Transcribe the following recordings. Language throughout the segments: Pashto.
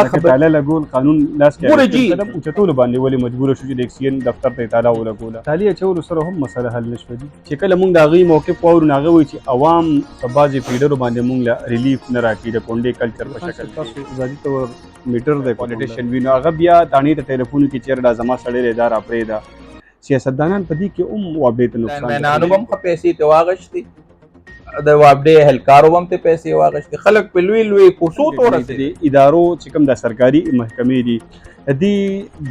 لکه تاله لګول قانون لاس کې ګوره جی قدم اوچتولو باندې ولې مجبوره شو چې د اکسیجن دفتر ته یې تاله ولګوله. تالې اچولو سره هم مسله حل نه شوه. چې کله موږ د هغوی موقف واورو نو هغه وایي چې عوام په بعضې فیډرو باندې موږ له ریلیف نه راکړي د کونډې کلچر په شکل تاسو ازادي ته میټر دی پالیټیشن وي نو هغه بیا تاڼې ته ټلیفون کړي چېرې دا زما سړی دی دا راپرېږده. سیاستدانان په دې کې هم وابډې ته نقصان مینانو هم ښه پیسې ته واغشتې د وابډې اهلکارو هم ته پیسې واغشتې خلک په لوی لوی کوڅو ته ورسېدل. ادارو چې کوم د سرکاري محکمې دي دې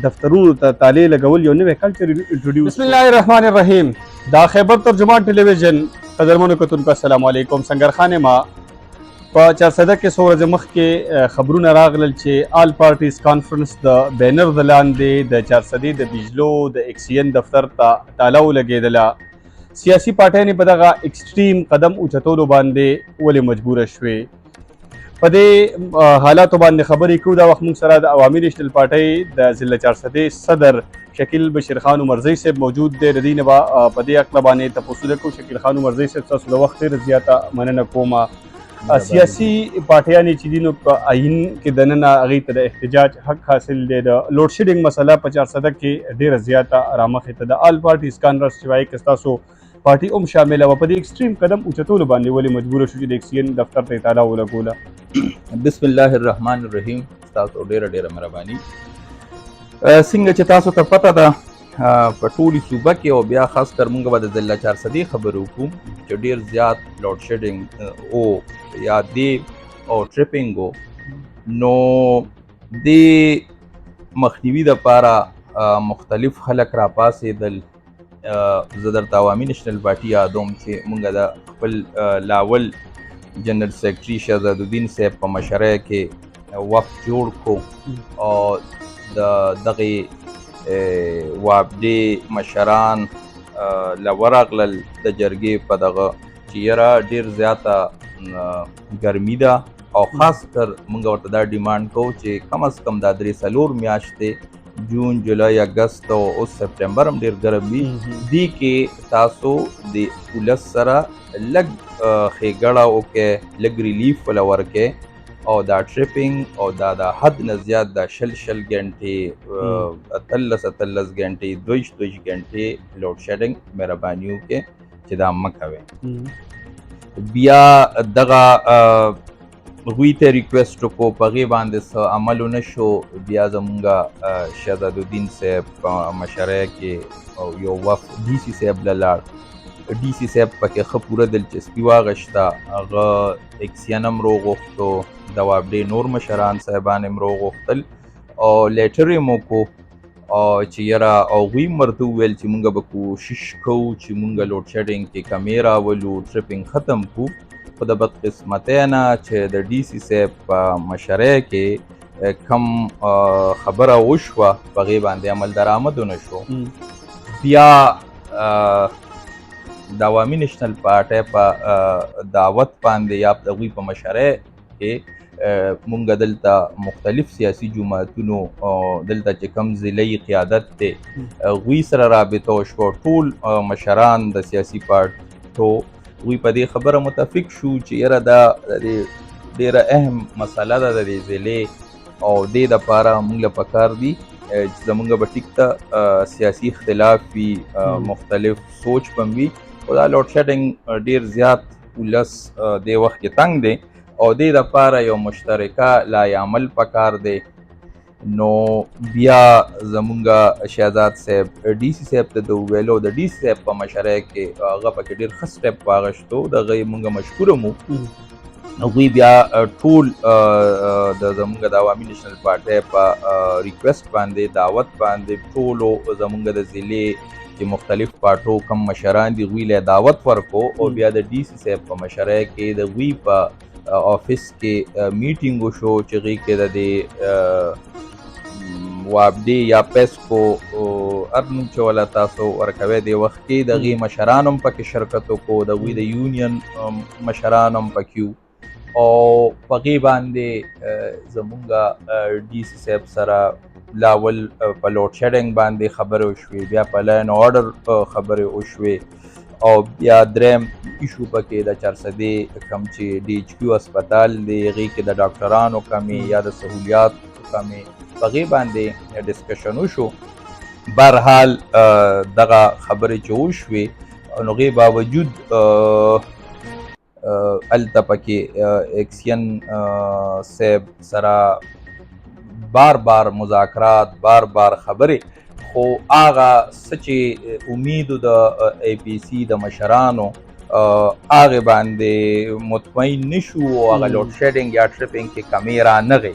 دفترونو ته تالې لګول یو نوی کلچر انټروډیوس. بسم الله الرحمن الرحیم. دا خیبر ترجمان ټلویزیون قدرمنو کتونکو السلام علیکم. سنگر خان ما په 400 کې څو ورځې مخکې خبرونه راغلل چې آل پارټیز کانفرنس د بینر د لاندې د 400 د بجلو د اکسیجن دفتر ته تاله ولګېدله. سیاسي پارټیانې په دغه ایکسټریم قدم اوچتولو باندې ولې مجبوره شوې. په دې حالاتو باندې خبرې کوو. دا وخت موږ سره د عوامي نیشنل پارټۍ د ضلع 400 صدر شکیل بشیر خان عمرزی صاحب موجود دی. د دې نه به په دې عقله باندې تپوسونه کوو. شکیل خان عمرزی صاحب تاسو د وخت ډېره زیاته مننه کوم. سیاسي پارټیانې چې دي نو په آئین کې دننه هغې ته د احتجاج حق حاصل دی. د لوډ شیډینګ مسله په 400 کې ډېره زیاته رامخې ته. د آل پارټیز کانفرنس چې وایي که ستاسو پارټي هم شامله وه په دې ایکسټریم قدم اوچتولو باندې ولې مجبوره شو چې د اکسیجن دفتر ته یې تاله ولګوله. بسم الله الرحمن الرحیم. تاسو ډېره مهرباني. څنګه چې تاسو ته پته ده په ټولې صوبه کې او بیا خاص کر موږ به د ضلع 400 خبرې وکړو چې ډېر زیات لوډ شیډینګ او یا دی او ټریپینګ و نو د مخنیوي دپاره مختلف خلک راپاڅېدل. زه درته عوامي نیشنل پارټي یادوم چې موږ د خپل لاول جنرال سیکرټري شهزاد الدین صاحب په مشرۍ کې وفد جوړ کړو او د دغې وابډې مشران له ورغلل د جرګې په دغه چې یاره ډېر زیاته ګرمي ده او خاص کر موږ ورته دا ډیمانډ کوو چې کم از کم دا 3-4 میاشتې جون جولای اګست او اوس سپټمبر هم ډېر ګرم وي. دې کې تاسو د ولس سره لږ ښېګړه وکړئ لږ ریلیف وله ورکړئ او دا ټریپینګ او دا د حد نه زیات دا 20 ګنټې 13 ګنټې 22 ګنټې لوډ شیډینګ مهرباني وکړئ چې دا مه کوئ. بیا دغه هغوی ته ریکویسټ وکړو په هغې باندې څه عمل ونه شو. بیا زمونږ شهزاد الدین صاحب په مشرۍ کې یو وفد ډي سي صاحب له لاړ. ډي سي صاحب پکې ښه پوره دلچسپي واغشته. هغه اکسیجن هم راوغوښتو د وابډې نور مشران صاحبان هم راوغوښتل او لیټر یې مو وکړو چې یاره هغوی هم ورته وویل چې مونږ به کوشش کوو چې مونږ لوډ شیډینګ کې کمې راولو ټریپینګ ختم کړو. خو د بدقسمتۍ نه چې د ډي سي صاحب په مشرۍ کې کم خبره وشوه په هغې باندې عمل درآمد ونه شو. بیا د عوامي نیشنل پارټۍ په دعوت باندې یا د هغوی په مشرۍ کې مونږ دلته مختلف سیاسي جماعتونو دلته چې کوم ضلعي قیادت دی هغوی سره رابطه وشوه. ټول مشران د سیاسي پارټو هغوی په دې خبره متفق شو چې یاره دا ډېره اهم مسله ده د دې ضلعې او دې دپاره موږ له پکار دي چې زمونږ به ټیک ته سیاسي اختلاف وي مختلف سوچ به وي خو دا لوډ شیډینګ ډېر زیات ولس دې وخت کې تنګ دی او دې دپاره یو مشترکه لایحه عمل پکار دی. نو بیا زمونږ شهزاد صاحب ډي سي صاحب ته د وویلو د ډي سي صاحب په مشرۍ کې هغه پکې ډېر ښه سټیپ واغشتو د هغې مونږ مشکوره مو. هغوی بیا ټول د زمونږ د عوامي نیشنل پارټۍ په ریکویسټ باندې دعوت باندې ټولو زمونږ د ضلعې چې مختلف پارټو کم مشران دي هغوی له دعوت ورکړو او بیا د ډي سي صاحب په مشرۍ کې د هغوی په آفس کې میټینګ وشو چې هغې کې د دې وابډې یا پیسکو هر نوم چې وله تاسو ورکوئ دې وخت کې د هغې مشران هم پکې شرکت وکړو د هغوی د یونین مشران هم پکې وو او په هغې باندې زمونږ ډي سي صاحب سره لاول په لوډ شیډینګ باندې خبرې وشوې بیا په لاین آرډر خبرې وشوې او بیا دریم ایشو پکې د 400 کم چې ډي ایچ کیو اسپتال دی هغې کې د ډاکټرانو کمې یا د سهولیات کمې په هغې باندې ډسکشن وشو. بهرحال دغه خبرې چې وشوې نو هغې باوجود هلته پکې اکسین صاحب سره بار مذاکرات بار خبرې، خو هغه څه چې امیدو د ای پی سی د مشرانو هغې باندې مطمئن نشو او هغه لوډ شیډینګ یا ټریپینګ کې کمې رانغې.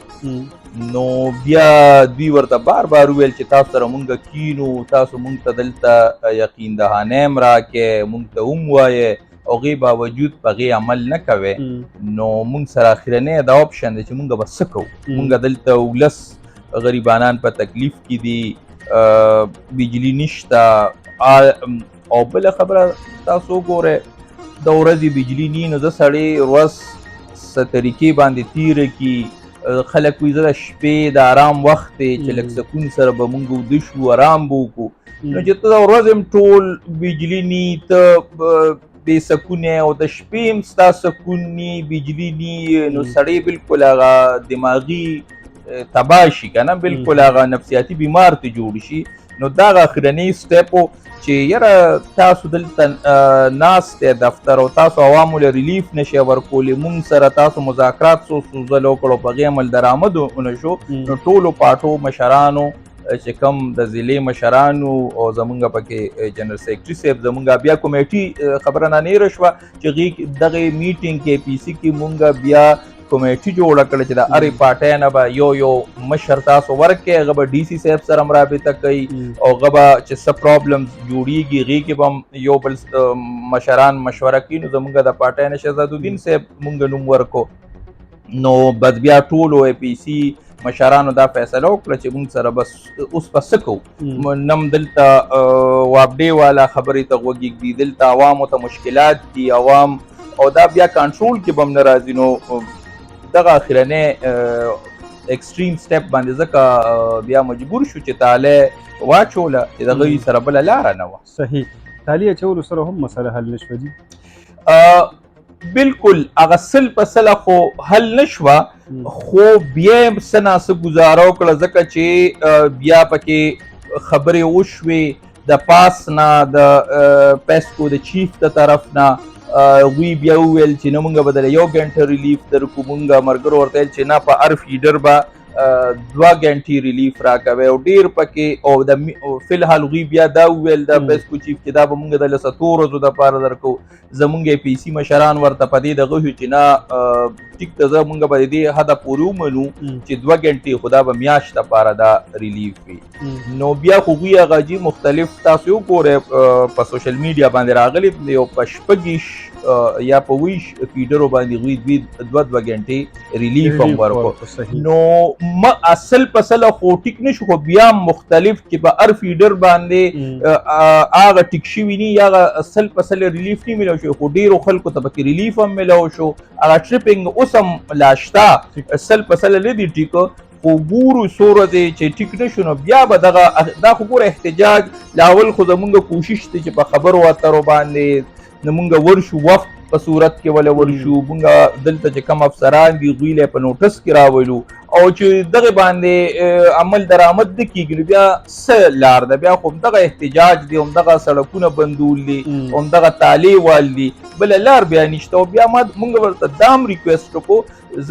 نو بیا دوی ورته بار وویل چې تاسو سره مونږ کینو، تاسو مونږ ته دلته یقین دهانه هم راکې، مونږ ته هم ووایې، او هغې باوجود په هغې عمل نه کوې. نو مونږ سره اخرنی دا اپشن دی چې مونږ به څه کوو. مونږ دلته 19 غریبانان په تکلیف کې دي، بجلی نشته، او بله خبره تاسو وګورئ د ورځې بجلی نی نو زه سړی ورځ څه طریقې باندې تیره کړي. خلک وایي زه د شپې د آرام وخت دی چې لږ سکون سره به مونږ وده شو، آرام به وکړو. نو چې ته د ورځې هم ټول بجلی نی، ته بې سکونه، او د شپې هم ستا سکون نی، بجلی نی، نو سړی بلکل هغه دماغي تباه شي که نه، بلکل هغه نفسیاتي بیمار ته جوړ شي. نو دا هغه اخرنی سټیپ و چې یاره تاسو دلته ناست دی دفتر او تاسو عوامو له ریلیف نشئ ورکولی، مونږ سره تاسو مذاکرات څو ځله وکړو، په هغې عمل درآمد ونه شو. نو ټولو پاټو مشرانو چې کوم د ضلعې مشرانو او زمونږ پکې جنرال سیکرټري صاحب زمونږ بیا کمیټي خبره نانیره شوه چې دغې میټینګ کې پی سی کې مونږ بیا کمیټي جوړه کړه چې د هرې پارټۍ نه به یو مشر تاسو ورکړئ، هغه به ډي سی صاحب سره هم رابطه کوي، او هغه به چې څه پرابلمز جوړیږي هغې کې به هم یو بل مشران مشوره کوي. نو زمونږ د پارټۍ نه شهزادالدین صاحب مونږ نوم ورکو. نو بس بیا ټولو ای پی سی مشرانو دا فیصله وکړه چې مونږ سره بس اوس به څه کوو. نم دلته وابډې والا خبرې ته غوږ ږدي، دلته عوامو ته مشکلات دي، عوام او دا بیا کنټرول کې به هم نه راځي. نو دغه اخرنی ایکسټریم سټیپ باندې ځکه بیا مجبور شو چې تالی واچوله چې د هغوی سره بله لاره نه وه. صحیح. تالی اچولو سره هم مسله حل نه شوه دي؟ بلکل هغه 100% خو حل نه شوه، خو بیا یې څه ناڅه ګزاره وکړه، ځکه چې بیا پکې خبرې وشوې د پاس نه، د پیسکو د چیف د طرف نه. هغوی بیا وویل چې نه مونږ به دله 1 ګنټه ریلیف درکو. مونږ ملګرو ورته ویل چې نه په هر فیډر به 2 ګنټې ریلیف راکوئ، او ډېر پکې او فی الحال هغوی بیا دا وویل د پیسکو چیف چې دا به مونږ د 7 ورځو دپاره درکو. زمونږ ای پی سی مشران ورته په دې دغه شو چې نه ټیک ته زه مونږ به د دې حده پورې ومنو چې 2 ګنټې خو دا به میاشت دپاره دا ریلیف وي. نو بیا خو هغوی هغه جي مختلف تاسو وګورئ په سوشل میډیا باندې راغلي دي، او په 26 یا په 20 فیډرو باندې هغوی 2 ګنټې ریلیف هم ورکړو. نو اصل پسله خو ټیک نه شو، خو بیا مختلف چې په هر فیډر باندې هغه ټیک شوي ني یا هغه 100% ریلیف نه میلاو شو، خو ډېرو خلکو ته پکې ریلیف هم میلاو شو. هغه ټریپینګ اوس هم لا شته، 100% نه دي ټیکه، خو ګورو څو ورځې چې ټیک نه شو. نو بیا به دا خو ګوره احتجاج لاول خو زمونږ کوشش دی چې په خبرو اترو باندې نو مونږ ورشو، وخت په صورت کې ولا ورشو. مونږ دلته چې کم افسران دي هغوی له په نوټس کې راولو، او چې دغه باندې عمل درآمد نه کېږي نو بیا څه لار ده؟ بیا خو همدغه احتجاج دی، همدغه سړکونه بندول دي، همدغه تالې وال دي، بله لار بیا نشته. او بیا مونږ ورته دا هم ریکویسټ وکړو،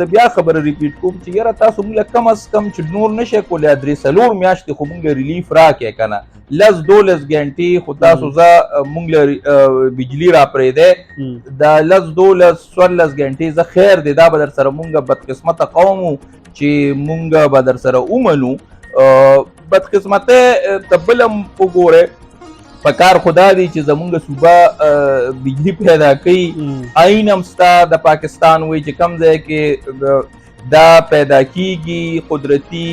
زه بیا خبره ریپیټ کوم چې یاره تاسو مونږ له کم از کم چې نور نشئ کولی 3-4 میاشتې خو مونږ ریلیف راکړئ که نه، 10-12 ګنټې خو تاسو مونږ له بجلي راپرېږدی، دا 10-12-14 ګنټې زه خیر دی، دا به در سره مونږ بدقسمته قوم وو چې مونږ به در سره ومنو. بدقسمتۍ ته بل هم وګورئ، په کار خدا دی چې زمونږ صوبه بجلی پیدا کوي، آئین هم ستا د پاکستان وایي چې کم ځای کې دا پیدا کیږي قدرتي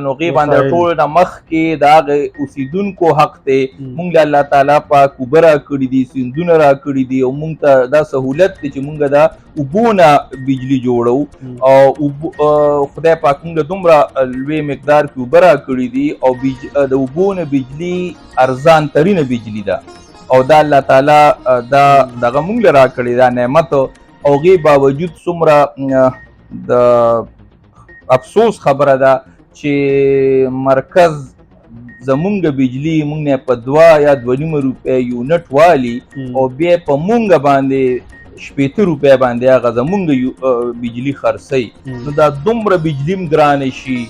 نو هغې باندې ټول نه مخکې د هغې اوسېدونکو حق دی. مونږ له الله تعالی پاک اوبه راکړي دي، سیندونه راکړي دي، او مونږ ته دا سهولت دی چې مونږ دا اوبو نه بجلي جوړو، او خدای پاک مونږ له دومره لوی مقدار کې اوبه راکړي دي، او د اوبو نه بجلي ارزان ترینه بجلي ده، او دا الله تعالی دا دغه مونږ له راکړي دا نعمت. او هغې باوجود څومره د افسوس خبره ده چې مرکز زمونږ بجلی مونږ نه په 2 یا 2.5 روپۍ یونټ والي او بیا په مونږ باندې 80 روپۍ باندې هغه زمونږ بجلی خرڅوي، نو دا دومره بجلی هم ګرانه شي.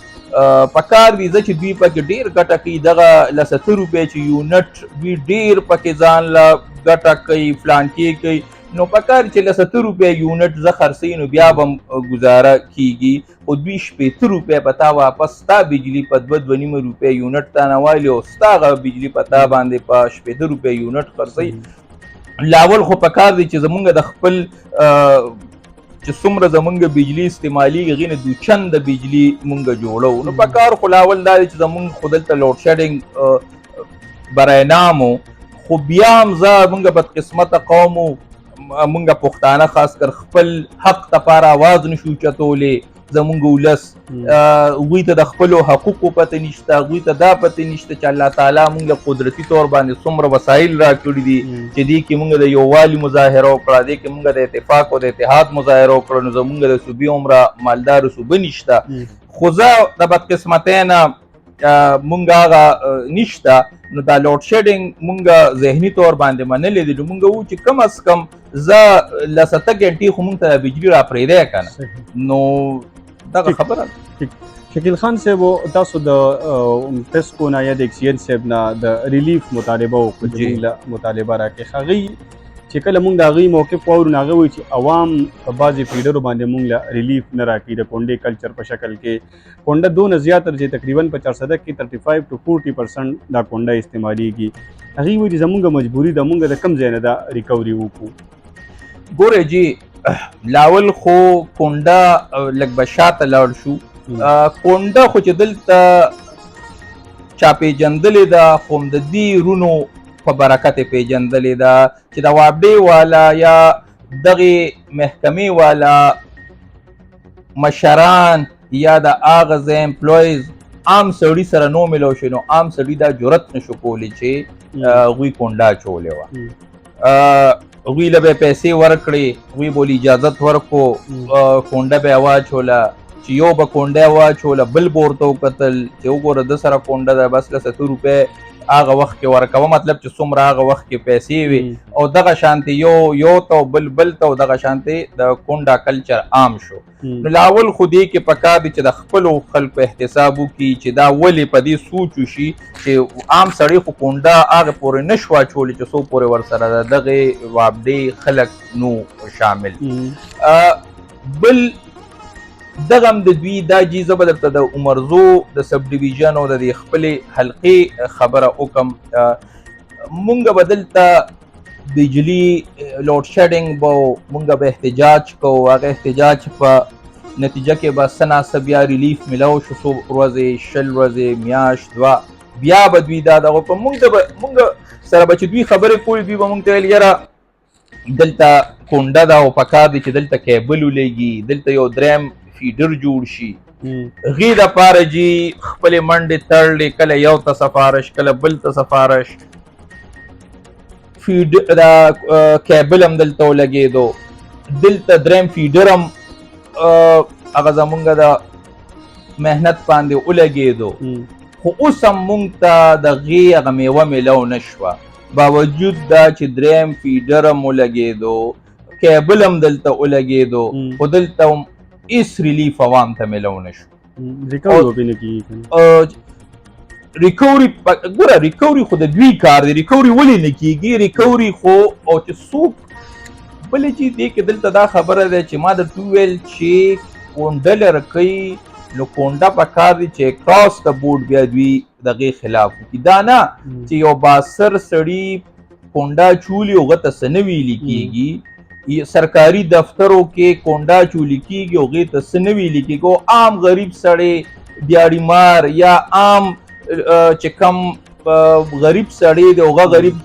پکار دي چې دوی پکې ډېر ګټه کوي، دغه له 70 روپۍ چې یونټ دوی ډېر پکې ځان له ګټه کوي فلانکې کوي، نو پکار چې له 70 روپۍ یونټ زه خرڅوي نو بیا به ګزاره کیږي، خو دوی 80 روپۍ په تا واپس ستا بجلی په 2.5 روپۍ یونټ تا نه والي او ستا هغه بجلی په تا باندې په 80 روپۍ یونټ خرڅوي. لاول خو پکار دی چې زمونږ د خپل چې څومره زمونږ بجلی استعمالیږي هغې نه 2 چنده بجلی مونږ جوړو، نو پکار خو لاول دا دی چې زمونږ خو دلته لوډ شیډینګ برای نام و، خو بیا هم زه مونږ بدقسمته قوم و، مونږ پښتانه خاص کر خپل حق دپاره آواز نشو اوچتولی، زمونږ ولس هغوی ته د خپلو حقوقو پته نشته، هغوی ته دا پته نشته چې الله تعالی مونږ له قدرتي طور باندې څومره وسایل راکړي دي چې دې کې مونږ د یووالي مظاهره وکړه، دې کې مونږ د اتفاق او د اتحاد مظاهره وکړه، نو زمونږ د صوبې عمره مالدارو صوبه نشته. خو زه د بدقسمتۍ نه مونږ هغه نشته، نو دا لوډ شیډینګ مونږ ذهني طور باندې منلی دی، نو مونږ وو چې کم از کم زه له 7 ګنټې خو مونږ ته بجلي را پرېږدی که نه، نو دغه خبره شکیل خان صاحب تاسو د ټسکو نه یا د ایکسین صاحب نه د ریلیف مطالبه وکړه، چې مطالبه راکړي هغوی چې کله مونږ د هغوی موقف واورو نو هغه وایي چې عوام په بعضې فیډرو باندې مونږ له ریلیف نه راکړي د کونډې کلچر په شکل کې. کونډه دونه زیاته چې تقریبا په 400 کې 35 to 40% دا کونډه استعمالیږي. هغوی وایي چې زمونږ مجبوري ده مونږ د کم ځای نه دا ریکوري وکړو. ګورئ جی لاول خو کونډه لږ به شاته لاړ شو. کونډه خو چې دلته چا پیژندلې ده، خو هم د دې رونو په برکت یې پیژندلې ده چې د وابډې والا یا دغې محکمې والا مشران یا د هغه ځای امپلویز عام سړي سره نو ملو شي، نو عام سړي دا جرت نشو کولی چې هغوی کونډه اچولې وه. هغوی له به پیسې ورکړې، هغوی به اجازت ورکړو، کونډه به یې واچوله، چې یو به کونډه واچوله بل به ورته وکتل چې وګوره ده سره کونډه ده، بس له 70 روپۍ هغه وخت کې ورکوه، مطلب چې څومره هغه وخت کې پیسې وي، او دغه شانتې یو ته او بل ته او دغه شانتې د کونډه کلچر عام شو. نو لاول خو دې کې پکار دی چې د خپلو خلکو احتساب وکړي چې دا ولې په دې سوچ وشي چې عام سړی خو کونډه هغې پورې نه شو اچولی چې څو پورې ورسره د دغې وابډې خلک نو شامل. بل دغه هم د دوی دا جي زه به درته د عمرزو د سب ډیویژن او د دې خپلې حلقې خبره وکړم. مونږ به دلته بجلي لوډ شیډینګ به مونږ به احتجاج کوو، هغه احتجاج په نتیجه کې به څه ناڅه بیا ریلیف میلاو شو، څو ورځې 20 ورځې میاشت 2 بیا به دوی دا دغه په مونږ سره به چې دوی خبرې کولې، دوی به مونږ ته ویل یاره دلته کونډه ده او پکار دی چې دلته کیبل ولګي، دلته یو دریم فیډر جوړ شي. هغې دپاره جي خپلې منډې تړلې، کله یو ته سفارش کله بل ته سفارش، دا کیبل هم دلته ولګېدو، دلته دریم فیډر هم هغه زمونږ د محنت باندې ولګېدو، خو اوس هم مونږ ته د هغې هغه میوه میلو نه شوه، باوجود دا چې دریم فیډر هم ولګېدو، کیبل هم دلته ولګېدو، خو دلته هم هیڅ ریلیف عوام ته میلو نه شو. ریکوري ګوره ریکوري خو د دوی کار دی، ریکوري ولې نه کېږي؟ ریکوري خو او چې څوک بلې چې دې کې دلته دا خبره ده چې ما درته وویل چې کونډه لره کوي، نو کونډه پکار دی چې اکراس د بورډ بیا دوی دغې خلاف وکړي، دا نه چې یو باسر سړي کونډه چولي هغه ته څه نه ویلي کېږي، سرکاري دفترو کې کونډه چولی کېږي هغې ته څه نه ویلي کېږي، او عام غریب سړی دیاړیمار یا عام چې کم غریب سړی دی هغه غریب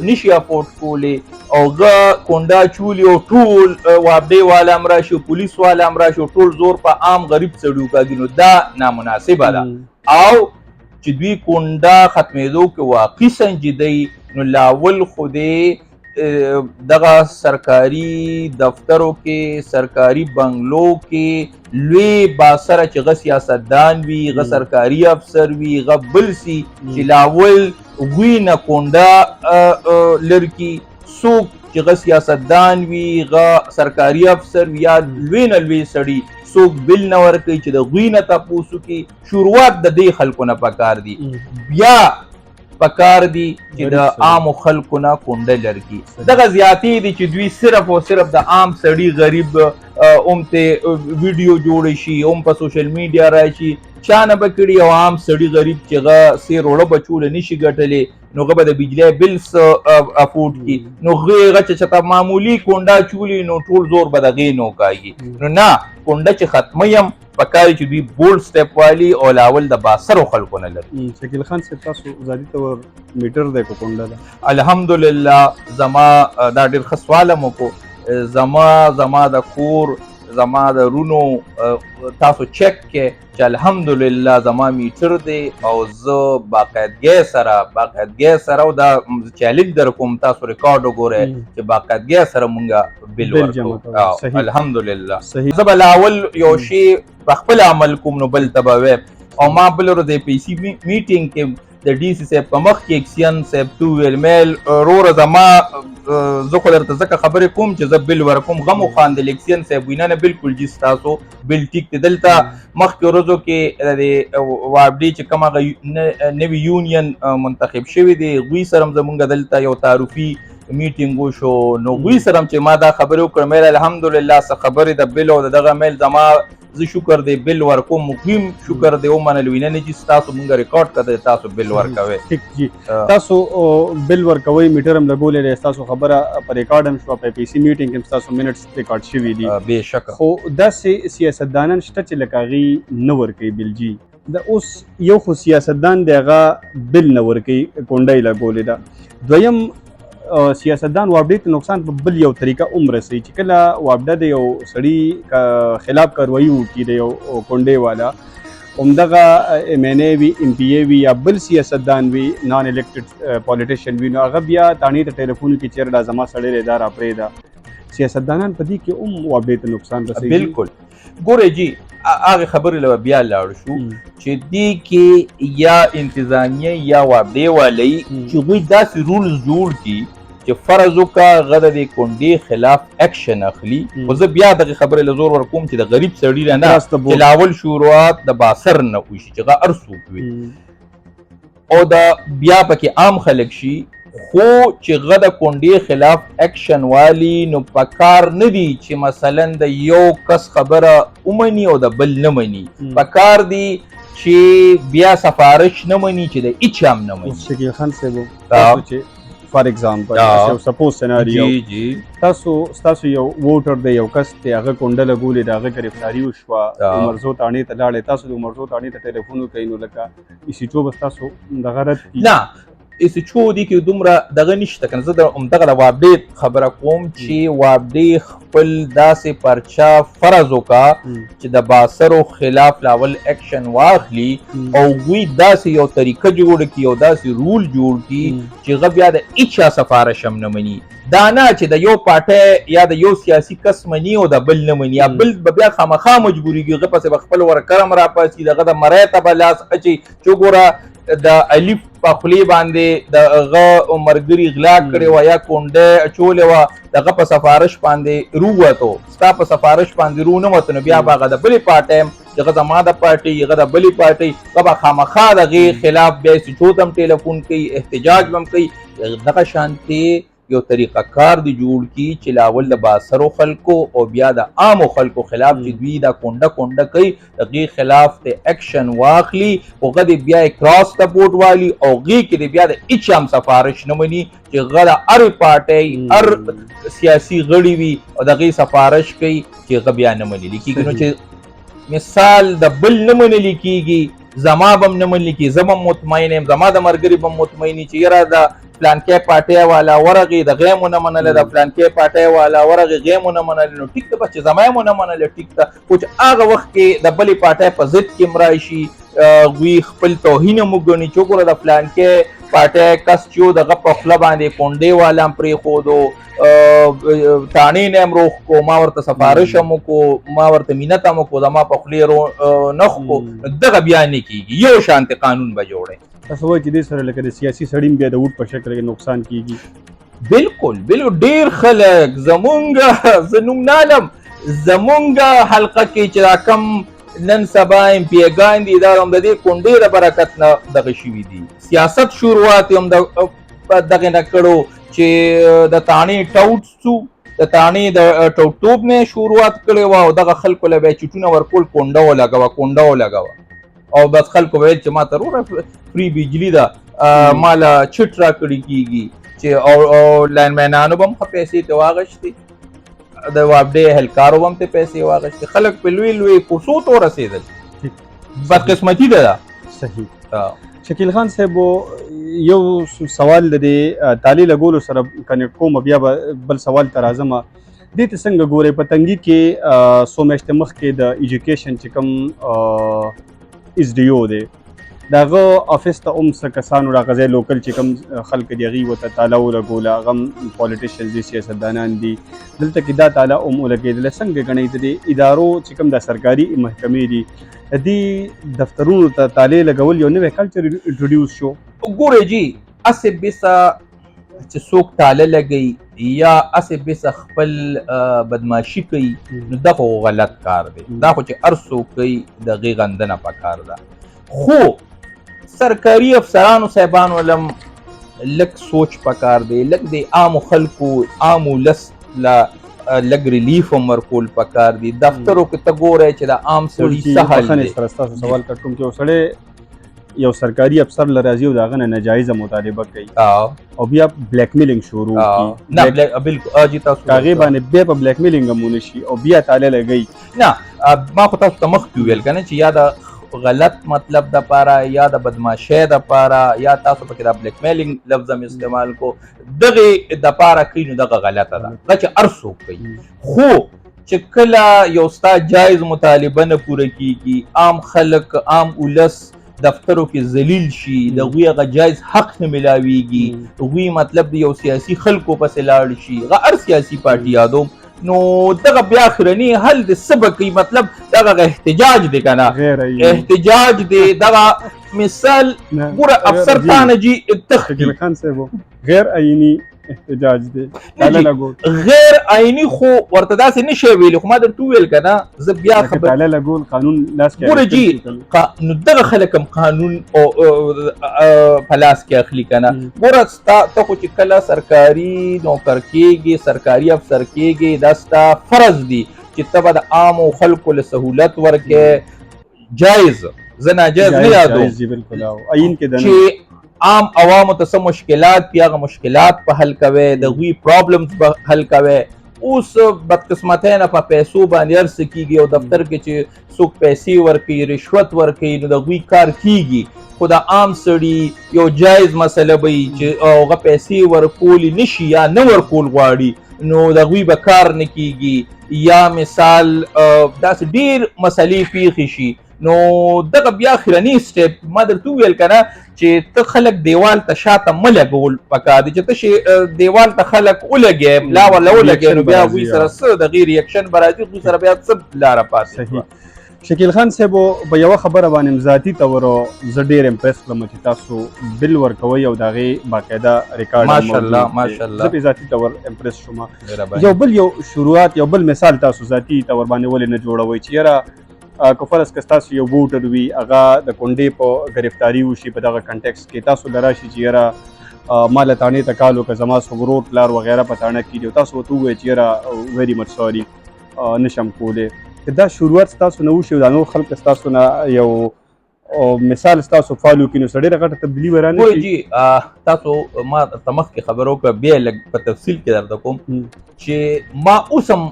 نشي افورډ کولی او هغه کونډه چولي او ټول وابډې والا هم راشي، پولیس والا هم راشي، ټول زور په عام غریب سړي وکاږي، نو دا نامناسبه ده. او چې دوی کونډه ختمېدو کې واقعي سنجیدی، نو لاول خو دې دغه سرکاري دفترو کې سرکاري بنگلو کې لوی باسره چې غ سیاستدان وي غ سرکاري افسر وي غ بل سي چې لاول غوی نه کونډه لرکی څوک چې غ سیاستدان وي غ سرکاري افسر وي یا لوی نه لوی سړي څوک بل نه ورکوي چې د غوی نه تپوسو کې شروعات د دې خلکو نه پکار دي بیا پکار دي چې د عامو خلکو نه کونډه لرګي دغه زیاتې دي چې دوی صرف او صرف د عام سړي غریب ته ویډیو جوړ شي په سوشل میډیا راشي چا نه به کړي او عام سړي غریب چې غ سیر وړه بچوله نشي ګټلی نو غ به د بجلی بل افورډ کړي نو هغه چې معمولي کونډه چولي نو ټول زور به د هغې نو کاږي نو نه کونډه چې ختمه پکاري چې دوی بولډ سټیپ والی او لاول د باسرو خلکو نه لري. شکیل خان صاحب تاسو ازادي ته میټر دی کو کونډه ده الحمدلله زما دا ډېر ښه سوال مو کو زما د کور زما د رونو تاسو چک کې چې الحمدلله زما میټر دی او زه باقاعدګۍ سره او دا چیلنج در کوم تاسو ریکارډ وګورئ چې باقاعدګۍ سره مونږ بل ورکوو الحمدلله زه به لاول یو شی په خپل عمل کوم نو بل ته به وایم او ما بل ورځ د پی سی میټینګ کې د ډي سی صاحب په مخ کې اکسین صاحب تو ویل میل روره زما زه خو درته ځکه خبرې کوم چې زه بل ورکوم غم وخاندل اکسین صاحب وینا نه بالکل جي ستاسو بل ټیک دی دلته مخکې ورځو کې د وابډي چې کوم هغه نوي یونین منتخب شوي دی غوی سره زمونږ دلته یو تعارفي میټینګ وشو نو غوی سره چې ما دا خبرې وکړم میل الحمدلله څه خبرې د بل او دغه میل زما زه شکر دی بل ورکوم مقیم شکر دی ومنل وینه نه چې تاسو مونږ ریکارډ کړئ تاسو بل ورکوئ ټیک جی تاسو بل ورکوئ میټر هم لګولې دی تاسو خبره په ریکارډ هم شوه په پی سی میټینګ کې تاسو منټس ریکارډ شوي دي بېشکه خو داسې سیاستدانان شته چې لکه هغې نه ورکوي بل جي د اوس یو خو سیاستدان دی هغه بل نه ورکوي کونډه یې لګولې ده دویم سیاستدان وابډې ته نقصان په بل یو طریقه هم رسوي چې کله وابډه د یو سړي خلاف کاروایي وکړي د یو کونډې والا همدغه ایم این ای وي ام پی ای وي یا بل سیاستدان وي نان الیکټډ پالیټیشن وي نو هغه بیا تاڼې ته ټلیفون کې چیرې دا زما سړی دی دا راپرېږده سیاستدانان په دې کې هم وابډې ته نقصان رسوي بالکل ګورئ جي هغې خبرې له بیا لاړ شو چې دې کې یا انتظامیه یا وابډې والی چې هغوی داسې رولز جوړ کړي چې فرض وکړه هغه د دې کونډې خلاف اکشن اخلي خو زه بیا دغې خبرې له زور ورکوم چې د غریب سړي نه نه چې لاول شروعات د باسر نه وشي چې هغه هر څوک وي او د بیا پکې عام خلک شي خو چې هغه د کونډې خلاف اکشن والی نو پکار نه دي چې مثلا د یو کس خبره ومني او د بل نه مني پکار دي چې بیا سفارش نه مني چې د هیچ هم نه مني شکیل خان صاحب فار ایگزامپل یو سپوز سیناریو ستاسو یو ووټر دی یو کس دی هغه کونډه لګولې د هغه ګرفتاري وشوه عمرزو تاڼې ته لاړې تاسو د عمرزو تاڼې ته ټلیفون وکړئ نو لکه ایسیچو به ستاسو دغه رد کړي نه ایسیچو دي کې دومره دغه نشته که نه زه همدغه د وابډې خبره کوم چې وابډې خپل داسې پرچا فرض وکړه چې د باسرو خلاف لاول اکشن واخلي او هغوی داسې یو طریقه جوړه کړي او داسې رول جوړ کړي چې هغه بیا د هیچا سفارش هم نه مني دا نه چې د یو پارټۍ یا د یو سیاسي کس مني او د بل نه مني یا بل به بیا خامخا مجبورېږي هغه پسې به خپل ورکر هم راپاسي دغه د مرۍ ته به لاس اچي چې وګوره د الف په خولې باندې د هغه ملګري غلا کړې وه یا کونډه اچولې وه د هغه په سفارش باندې رووتو ستا په سفارش باندې رو نه وته نو بیا به هغه د بلې پارټۍ چې هغه زما د پارټۍ هغه د بلې پارټۍ هغه به خامخا د هغې خلاف بیا سیچو ته هم ټلیفون کوي احتجاج به هم کوي دغه شانتې یو طریقه کار دی جوړ کی چې لاول د باسرو خلکو او بیا د عامو خلکو خلاف چې دوی دا کونډه کوي دغې خلاف ته اکشن واخلي هغه د بیا کراس سپورټ والی او هغې کې د بیا د هیچ هم سفارش نه مني چې هغه د هرې پارټۍ هر سیاسي غړي وي او د هغې سفارش کوي چې هغه بیا نه منلي کېږي نو چې مثال د بل نه منلي کېږي زما به هم نه منلي کېږي زه به هم مطمئن یم زما د ملګري به هم مطمئن وي چې یاره د پلانکې پارټۍ والا ورغې د غیم ونه منله د پلانکې پارټۍ والا ورغې غیم ونه منله نو ټیک ده بس چې زما یې ونه منله ټیک ده خو چې هغه وخت کې د بلې پارټۍ په ضد کې هم راشي هغوی خپل توهین هم وګڼي چې وګوره د پلانکې پاټی کس چې و دغه په خوله باندې کونډې والا هم پرېښودو، تاڼې نه هم روغ کو، ما ورته سفارش هم وکړو، ما ورته مینت هم وکړو، زما په خولې نښ کړو، دغه بیا نه کېږي. یو شانتې قانون به جوړی. تاسو وایئ چې دې سره لکه د سیاسي سړي هم بیا د ووټ په شکل کې نقصان کېږي. بالکل بالکل. ډېر خلک زمونږ زه نوم نه علم زمونږ حلقه کې چې دا کم نن سبا امپیګان دي دا هم د دې کونډې د برکت نه دغه شوي دي. سیاست شروعات هم دغه نه کړو چې د تاڼې ټوټ سو، د تاڼې د ټوټوب نه شروعات کړې وه او دغه خلکو له بیا چټونه ورکول، کونډه ولګوه کونډه ولګوه او بس خلکو ویل چې ما ته وروره فری بجلي ده، ما له چټ راکړي کېږي چې او لاینمینانو به هم ښه پیسې ته واغشتې، د وابډې اهلکارو به هم ته پیسې واغشتې، خلک په لوی لوی کوڅو ته ورسېدل. بدقسمتي ده دا. صحیح. شکیل خان صاحب یو سوال د دې تالې لګولو سره کنیکټ کوم، بیا به بل سوال ته راځم. دې ته څنګه ګورئ په تنګي کې څو میاشتې مخکې د ایجوکیشن چې کوم ایس ډي او دی د هغه افیس ته هم څه کسانو راغځی لوکل چې کوم خلک دي هغوی ورته تاله ولګوله، هغه هم پالیټیشنز دي، سیاستدانان دي، دلته کې دا تاله هم ولګېدله. څنګه ګڼئ د دې ادارو چې کوم دا سرکاري محکمې دي د دې دفترونو ته تالې لګول یو نوی کلچر انټروډیوس شو؟ ګورئ جي هسې بیسه چې څوک تاله لګوي یا هسې بیسه خپل بدماشي کوي نو دا خو غلط کار دی، دا خو چې هر څوک کوي د هغې غندنه پکار ده. خو سرکاري افسرانو صاحبانو لم لږ سوچ پکار دی، لږ د عامو خلکو عام ولس له لږ ریلیف هم ورکول پکار دی. دفترو کې ته ګورئ چې د عام سړي څه حال دی. سره ستاسو سوال کټ کوم چې یو سړی یو سرکاري افسر له راځي او د هغه نه ناجایزه مطالبه کوي او بیا بلیک میلینګ شروع کړي، نه بالکل جی تاسو هغې باندې بیا په بلیک میلینګ هم ونه شي او بیا تاله لګوي. نه ما خو تاسو ته مخکې وویل که نه چې یا د غلط مطلب د پاره یا د بدماشۍ د پاره یا تاسو پکې د بلیک میلینګ لفظ هم استعمال کو، دغې د پاره کوي نو دغه غلطه ده، دا چې هر څوک کوي. خو چې کله یو ستا جایز مطالبه نه پوره کېږي، عام خلک عام ولس دفترو کې ذلیل شي، د هغوی هغه جایز حق نه میلاویږي، هغوی مطلب د یو سیاسي خلکو پسې لاړ شي، هغه هر سیاسي پارټي یادوم، نو دغه بیا اخرنی حل د څه به کوي، مطلب دغه احتجاج دی که نه، احتجاج دی. دغه مثال ګوره افسر تا نه جي تختی خان صاحب غیر آئینی احتجاج دی، غیر آئینی خو ورته داسې نشي ویلی، خو ما درته وویل که نه زه بیا خبر تاله لګول قانون لاس کې ګوره جي نو دغه خلک هم قانون په لاس کې اخلي که نه. ګوره ستا ته خو چې کله سرکاري نوکر کېږي، سرکاري افسر کېږي، دا ستا فرض دی چې ته به د عامو خلکو له سهولت ورکې جایز، زه ناجایز نه یادوم، چې عام عوامو ته څه مشکلات دي هغه مشکلات په حل کوي، د هغوی پرابلمز په حل کوي. اوس بدقسمتۍ نه په پیسو باندې هر څه کېږي او دفتر کې چې څوک پیسې ورکوي، رشوت ورکوي، نو د هغوی کار کېږي. خو د عام سړي یو جایز مسله به وي چې هغه پیسې ورکولی نشي یا نه ورکول غواړي نو د هغوی به کار نه کېږي، یا مثال داسې ډېر مسلې پیښې شي. نو دغه بیا اخرنی سټیپ ما درته وویل که نه چې ته خلک دیوال ته شاته مه لګول پکار دی، چې ته شي دیوال ته خلک ولګې ملا ورله ولګې نو بیا هغوی سره څه د هغې ریاکشن به راځي، هغوی سره بیا څه لاره پاتې شوه. شکیل خان صاحب په یوه خبره باندې ذاتي طور زه ډېر امپریس کړم چې تاسو بل ورکوئ او د هغې باقاعده ریکارډ ماشاءالله زه په ذاتي طور امپریس شوم. یو شروعات یو بل مثال تاسو ذاتي طور باندې ولې نه جوړوئ چې یاره که فرض که ستاسو یو ووټر وي هغه د کونډې په ګرفتاري وشي په دغه کنټیکس کې تاسو له راشي چې یاره ما له تاڼې ته کال وکړه زما ورور پلار وغیره په تاڼه کې دي او تاسو ورته ووایئ چې یاره ویري مچ سوري نشم کولی، که دا شروعات ستاسو نه وشي او دا نور خلک ستاسو نه یو مثال ستاسو فالو کړي نو څه ډېره غټه تبدیلي به رانه شي؟ جي تاسو ما ته مخکې خبره وکړه، بیا لږ په تفصیل کې درته کوم چې ما اوس هم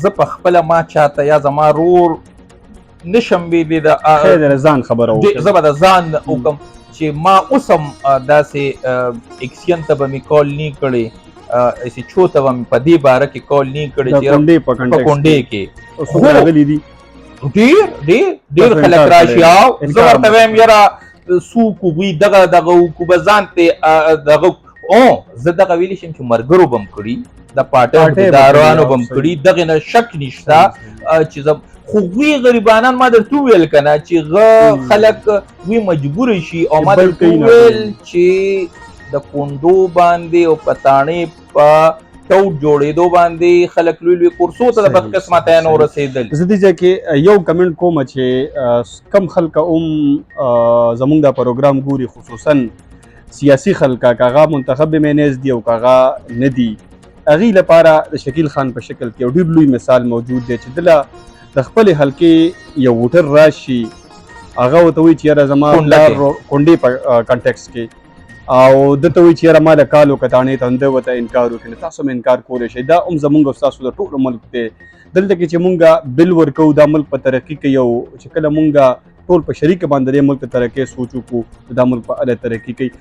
زه په خپله ما چاته یا زما رور نشم ویلی د ځان خبره وکړم، زه به د ځان وکړم چې ما اوس هم داسې اکسین ته به مې کال نه کړی، ایسې چو ته به مې په دې باره کې کال نه کړی چې په کونډې کې راغلي دي ډېر خلک راشي. او زه ورته وایم یاره څوک وي دغه وکړو به ځان ته دغه زه دغه ویلی شم چې ملګرو به م کړي د پارټیو ادارانو به م کړي دغې نه شک نشته چې زه خو وی غریبانان ما درته وویل که نه چې خلک وی مجبوره شي او ما درته وویل چې د کونډو باندې او پتاڼې په ټوټ جوړېدو باندې خلک لوی لوی کورسو ته د بدقسمتیانو رسېدل. زه دې ځای کې یو کمنټ کوم چې کم خلک زموږ دا پروګرام ګوري خصوصا سیاسي خلک که هغه منتخب مینیز دي او که هغه نه دي هغې لپاره د شکیل خان په شکل کې یو ډېر لوی مثال موجود دی چې دله د خپلې حلقې یو ووټر راشي هغه ورته وایي چې یاره زما پلار کونډې په کنټیکس کې او دته وایي چې یاره ما د کالو کتاڼې ته ده ورته انکار وکړي نو تاسو هم انکار کولی شئ دا هم زموږ او ستاسو د ټولو ملک دی دلته کې چې مونږ بل ورکوو دا ملک په ترقي کوي او چې کله مونږ ټول په شریکه باندې دې ملک ته ترقۍ سوچ وکړو دا ملک په اله ترقي کوي.